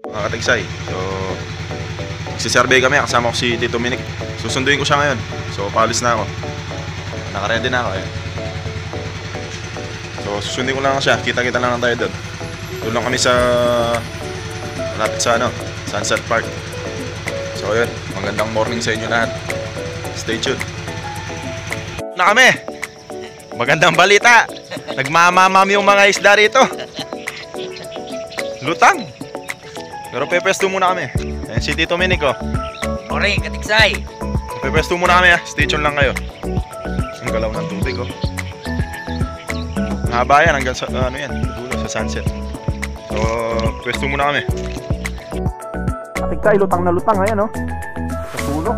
mga katigsay. So, magsisurvey kami, kasama ko si Tito Minik. Susunduin ko siya ngayon. So, paalis na ako. Naka-ready na ako eh. So, susundin ko lang siya. Kita-kita lang tayo doon. Doon lang kami sa malapit sa Sunset Park. So, yun. Magandang morning sa inyo lahat. Stay tuned. Na kami. Magandang balita. Nagmamamam yung mga isda rito. Lutang. Pero pepesto muna kami. Ayan si Tito Minik oh. Morning, katiksay. Pepesto muna kami Stay tuned lang kayo. Ang galaw ng tubig oh. Haba yan hanggang sa dulo sa sunset. So, pepesto muna kami. Katiksay, lutang na lutang ayan oh. Sa sulok.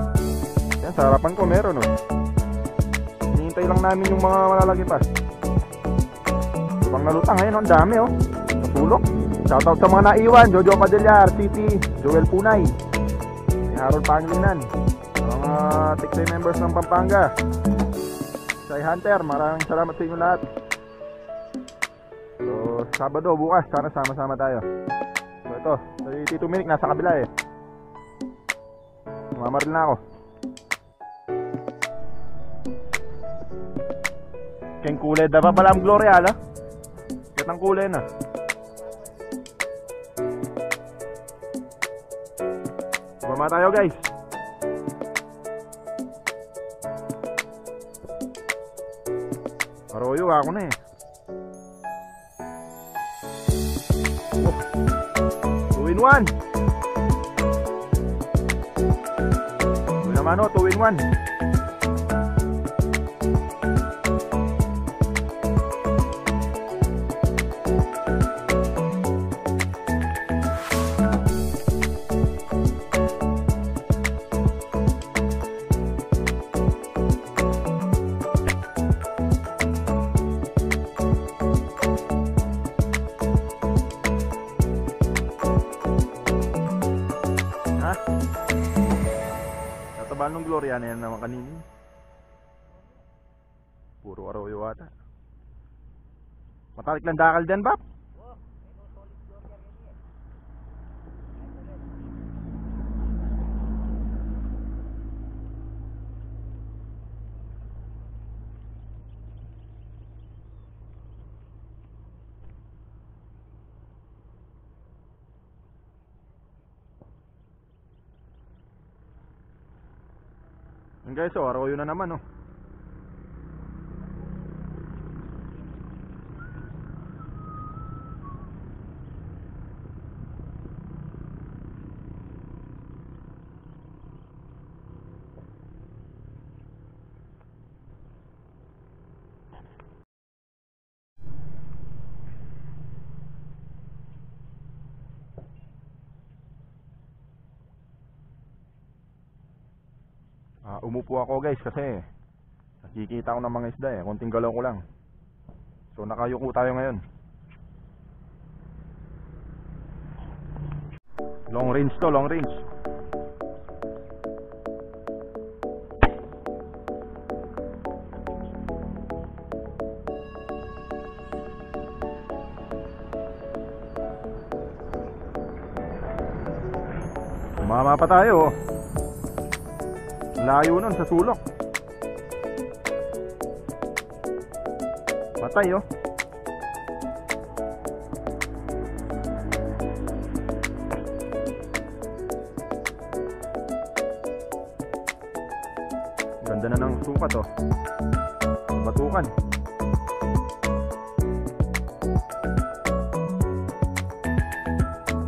Yan, sa harapan ko meron oh. Hinihintay lang namin yung mga malalaki pa. Lutang na lutang ayan oh, ang dami oh. Sa sulok. Shoutout sa mga naiwan, Jojo Padillar, City, Joel Punay, si Harold Panglinan, mga Tiksay members ng Pampanga, Tiksay Hunter, maraming salamat sa inyo lahat. So, Sabado, bukas, sana sama-sama tayo. So ito, si Tito Minik nasa kabila eh. Mamaril na ako. Keng kulay, dapat pala ang Gloria ala? Katang kulay na. Bama tayo guys. Arroyo ako na eh. Oh, 2 in 1. Ito naman o, 2 in 1. Natabaan ng Gloria na yan naman kanini. Puro arroyo ata. Matalik lang dakal dyan, Bap? Guys, oh, arroyo na naman oh. Umupo ako guys kasi nakikita ko ng mga isda eh. Konting galaw ko lang. So nakayuko tayo ngayon. Long range to, long range. Sumama pa tayo oh. Layo nun sa sulok. Patay oh. Ganda na ng sukat oh. Batukan.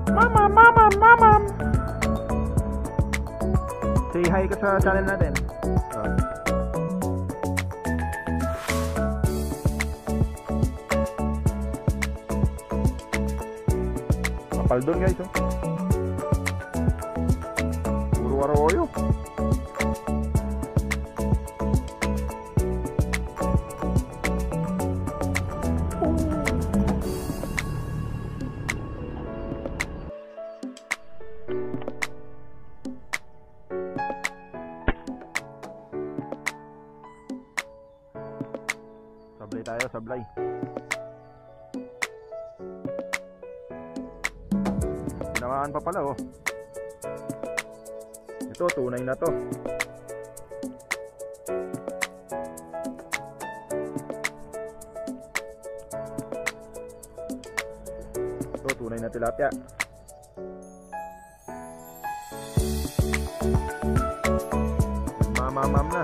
Mama, mama, mama. Say hi ka sa channel natin. Kapal doon guys oh. Puro arroyo. Sablay tayo, sablay. Dumaan pa pala oh. Ito, tunay na to. Ito, tunay na tilapia. Mamamam na.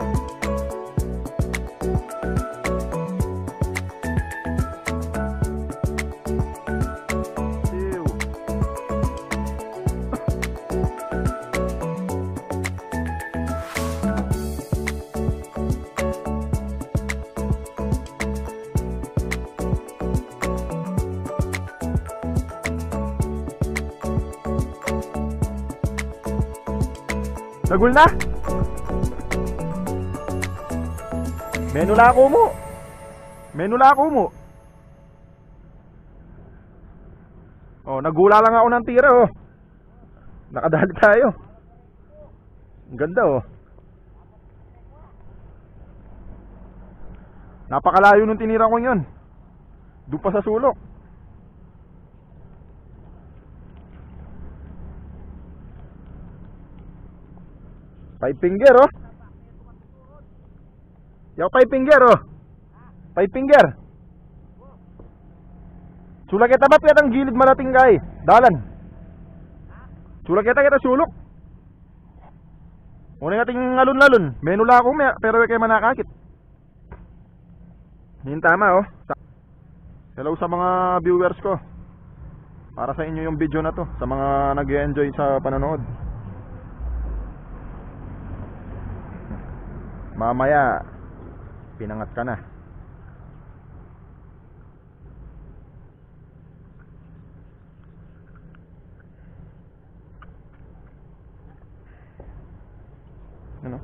Nagul na. Menulako mo. Menulako mo. Oh, nagula lang ako ng tira oh. Nakadali tayo. Ang ganda oh. Napakalayo nung tinira ko yun. Doon pa sa sulok. Five finger oh. Yaw five finger oh. Five finger. Sulak kita ba't ang gilid malating kay dalan. Sulak kita sulok. Una nating ngalun-ngalun. Menula ako pero kay manakakit. Hindi tama oh. Hello sa mga viewers ko. Para sa inyo yung video na to, sa mga nag-e-enjoy sa panonood. Mamaya pinangat ka na. Ano?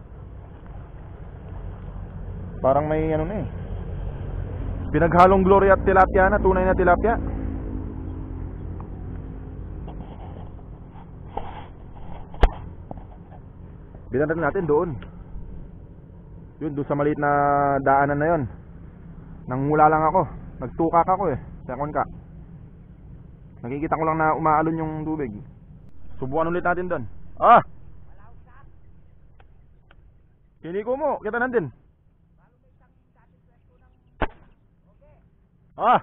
Parang may ano na eh. Pinaghalong glory at tilapia na, tunay na tilapia. Binantan natin doon. Yun, doon sa maliit na daanan na yun. Nangmula lang ako. Nagtukak ako eh. Sekon ka. Nakikita ko lang na umaalon yung tubig. Subukan ulit natin doon. Ah! Kiniko mo, kita nandun. Ah!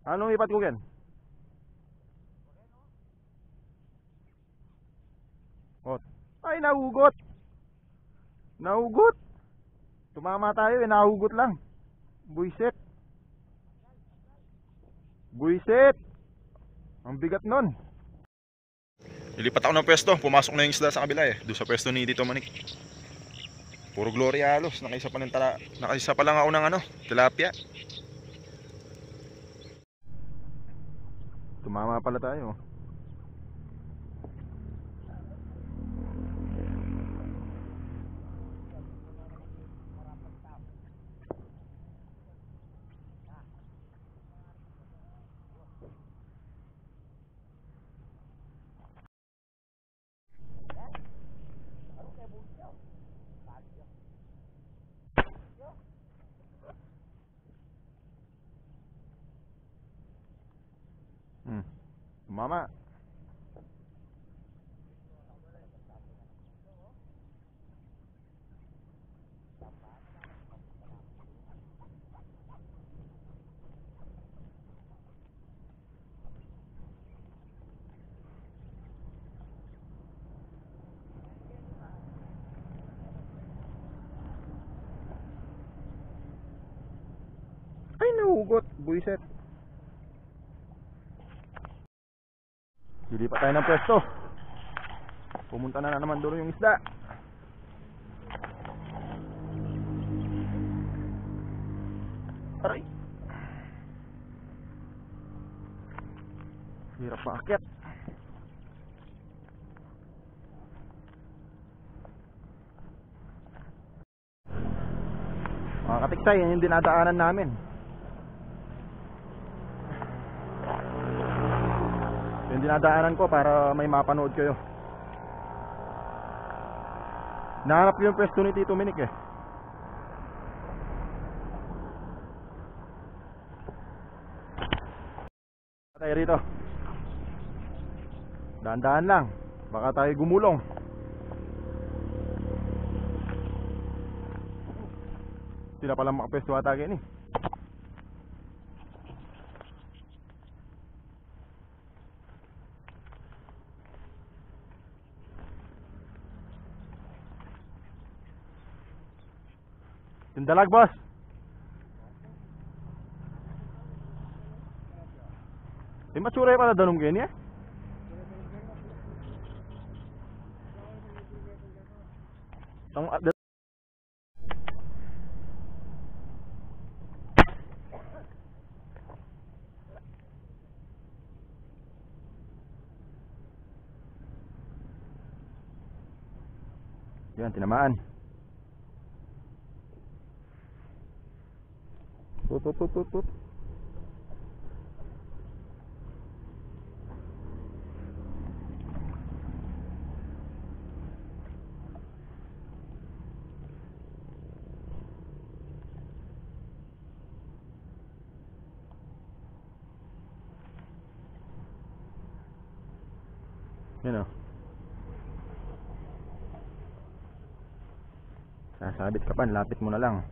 Anong ipat ko ken? Oh. Ay, nahugot. Nahugot. Tumama tayo eh, nahugot lang. Buisit. Buisit. Ang bigat nun. Ilipat ako ng pwesto. Pumasok na yung isda sa kabila eh. Doon sa pwesto ni Tito Manik. Puro gloria halos. Nakaisa pa lang ako ng ano, tilapia. Tumama pala tayo. Mama. Ay, nahugot, buiset. Dilipat tayo ng pwesto. Pumunta na naman doon yung isda. Aray. Hirap maakyat. Mga katiksay, yan yung dinadaanan namin. Yung dinadaanan ko para may mapanood kayo. Nahanap ko yung pwesto ni Tito Minik eh. Tayo rito. Dahan-dahan lang. Baka tayo gumulong. Sila palang makapwesto ata kayo ni. Tindalag, boss. Di matsura pala danom gini eh. Yan, tinamaan. Tut. Yan o. Sasabit ka pa, lapit mo na lang.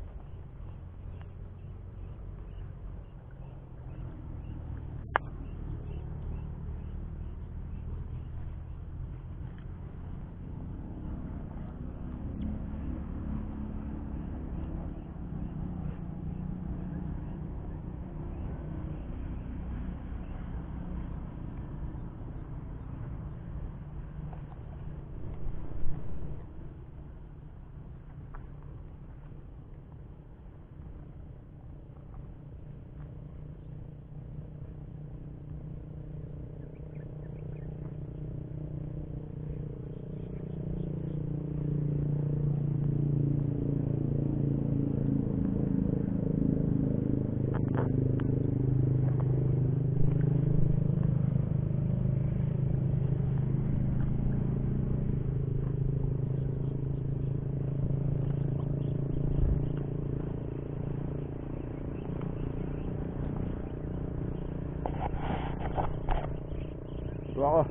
Ito ako.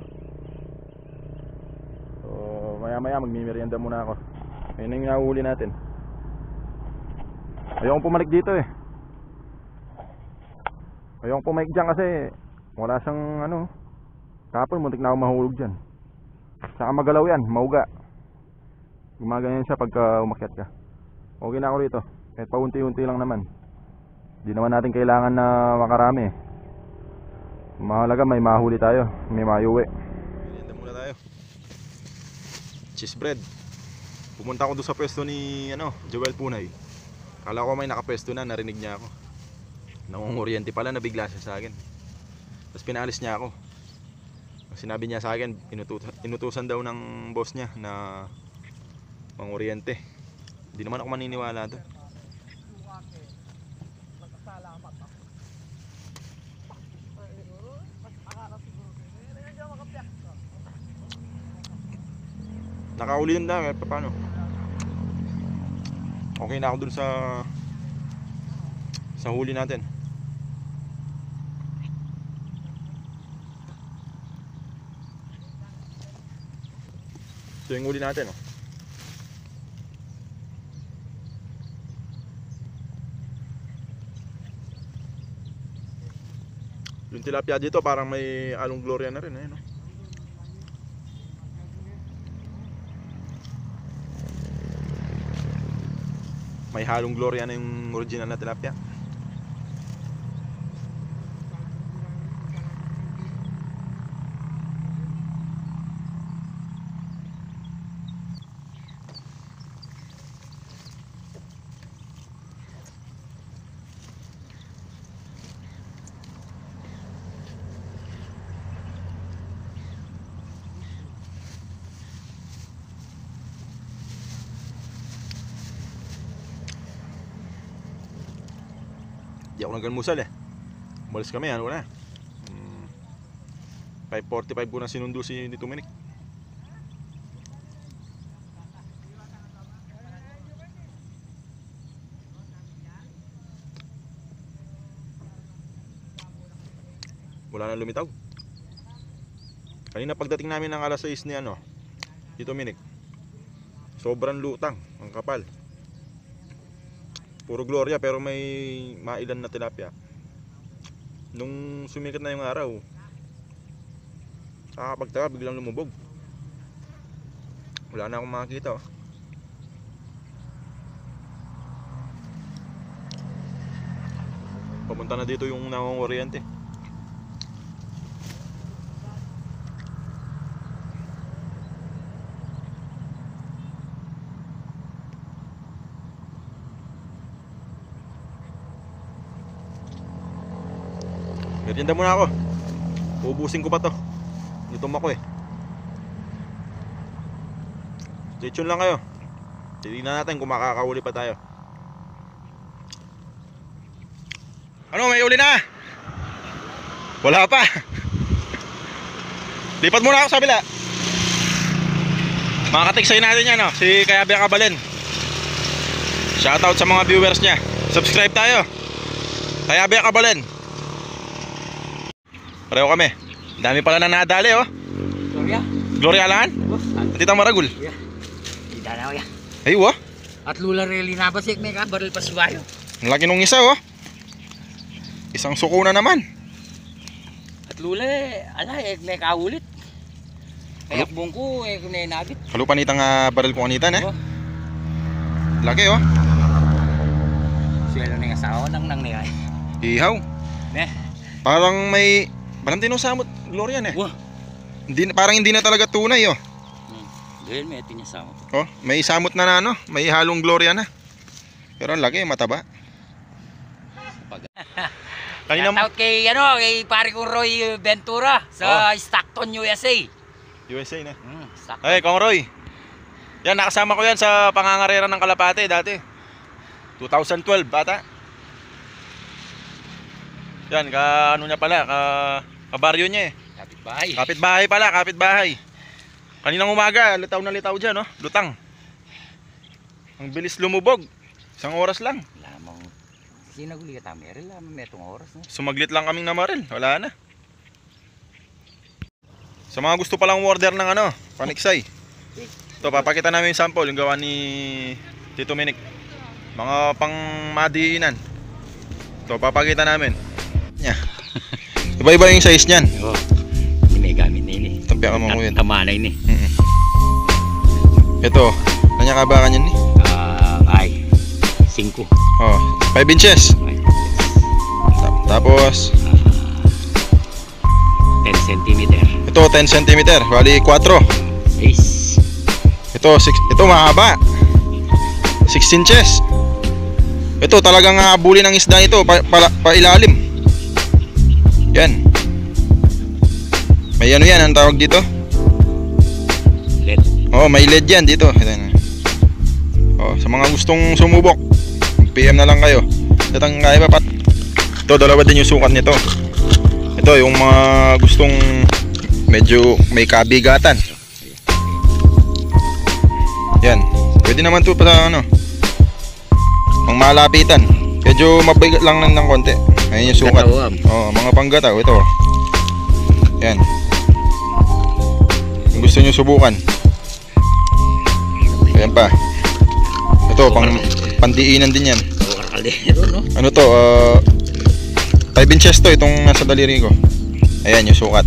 So maya magmimerienda muna ako. Ayun yung nahuli natin. Ayokong pumalik dito eh. Ayokong pumalik dyan kasi wala siyang ano. Kapon muntik na ako mahulog dyan. Saka magalaw yan, mauga. Gumaganyan siya pagka umakyat ka. Okay na ako rito. Kahit paunti-unti lang naman. Di naman natin kailangan na makarami eh. Mahalaga may mahuli tayo, may mayuwi. Merienda muna tayo. Cheese bread. Pumunta ako doon sa pwesto ni Joel Punay. Kala ko may nakapwesto na, narinig niya ako. Nangunguryente pala, nabigla siya sa akin. Tapos pinalis niya ako. Sinabi niya sa akin, inutusan daw ng boss niya na manguryente. Hindi naman ako maniniwala doon. Nakauli din na, paano? Okay na ako dun sa huli natin. Ito yung huli natin, oh. Yung tilapia dito parang may along gloria na rin, no? May halong gloria na yung original na tilapia. Di ako nagkalmusal eh. Umalis kami, ano na 5:45 ko na sinundo si Dominic. Wala wala nang lumitaw. Kanina pagdating namin ng alas 6 ni Tito Minik, sobrang lutang, ang kapal. Puro Gloria pero may mailan na tilapia. Nung sumikat na yung araw, nakakapagtaka, biglang lumubog. Wala na akong makakita. Papunta na dito yung nangunguryente. Merienda muna ako. Uubusin ko pa to. Gutom ako eh. Stay tuned lang kayo. Titignan natin kung makakahuli pa tayo. Ano, may uli na? Wala pa. Lipat muna ako sa kabila. Makakatiksay natin yan, si Kayabe Kabalen. Shoutout sa mga viewers niya. Subscribe tayo. Kayabe Kabalen. Pareho kami. Dami pala na nadali, Gloria? Gloria Alangan? Tita Maragul? Yeah. Hindi na ako yan. Ayun, At lula reli nabasik may ka, baril pa subayo. ang laki nung isa, Isang suko na naman. At lula, may kaulit. Kaya bungko, may nabit. Kalupanitang baril ko kanita, Laki, Siyelo na yung asawa nang niyay. Ihaw. Parang may parang dinosamot, Gloria, Wah. Parang hindi na talaga tunay, Dahil may tinyasama. May samot na may halong Gloria na. Pero ang laki, mataba. Kanina Shoutout kay pare ko Roy Ventura sa Stockton, USA. USA na. Stockton. Hey, Kong Roy. Yan, nakasama ko yan sa pangangarera ng Kalapate dati. 2012 bata. Yan, niya pala, kabaryo niya Kapitbahay. Kapitbahay pala, kapitbahay. Kaninang umaga, litaw na litaw dyan, lutang. Ang bilis lumubog. Isang oras lang. Lamang. Sinaguli ka tameril, lamang may itong oras. Sumaglit lang kaming namaril, wala na. Sa mga gusto palang order ng paniksay. Ito, papakita namin yung sample, yung gawa ni Tito Minik. Mga pang madiinan. Ito, papakita namin. Iba-iba yung size niyan. Hindi may gamit na yun Tampia ka mo yun. Kamanay ni. Ito, nanyakabakan yan Ay, 5. 5 inches. Tapos 10 cm. ito 10 cm, bali 4. Ace. Ito mahaba. 6 inches. Ito talagang habulin ng isda ito pa ilalim. Yan. May yan ang tawag dito? LED. May LED yan dito. Sa mga gustong sumubok, PM na lang kayo. Datang kaya pa pat. Ito, dalawa din yung sukat nito. Ito yung mga gustong medyo may kabigatan. Yan. Pwede naman to pa sa pang malapitan. Medyo mabigat lang ng konti. Ayun yung sukat. Mga panggataw ito. Yan. Kung gusto niyo subukan. Ayan pa. Ito pandiinan din yan. Ano to? 5 inches to itong nasa daliri ko. Ayan yung sukat.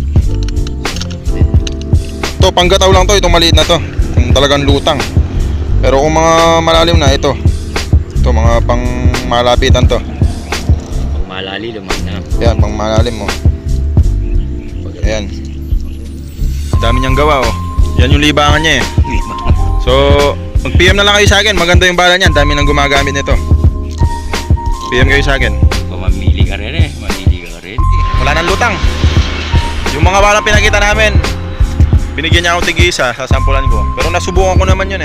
Ito panggataw lang to, itong maliit na to. Kung talagang lutang. Pero kung mga malalim na ito. Ito mga pang malapitan to. Malali lumang na. Yan, pang malalim mo. Ayan. Dami niyang gawa Yan yung libangan niya So, mag-PM na lang kayo sa akin. Maganda yung bala niyan. Dami nang gumagamit nito. PM kayo sa akin. Mamili ka rin Mamili ka rin. Wala nang lutang. Yung mga balang pinakita namin, binigyan niya ako tig-isa sa sampulan ko. Pero nasubukan ko naman yun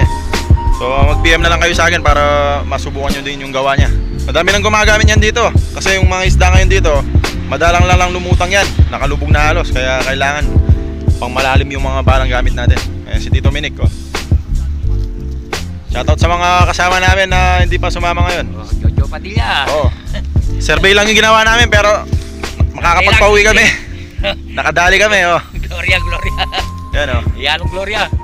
So, mag-PM na lang kayo sa akin para masubukan nyo din yung gawa niya. Madami nang gumagamit yan dito. Kasi yung mga isda ngayon dito, madalang lang lumutang yan. Nakalubog na halos. Kaya kailangan pang malalim yung mga balang gamit natin. Ayan si Tito Minik Shoutout sa mga kasama namin na hindi pa sumama ngayon. Jojo Padilla. Survey lang yung ginawa namin pero makakapagpauwi kami. Nakadali kami, oh. Gloria, Gloria. Yan, oh. Yan ang Gloria.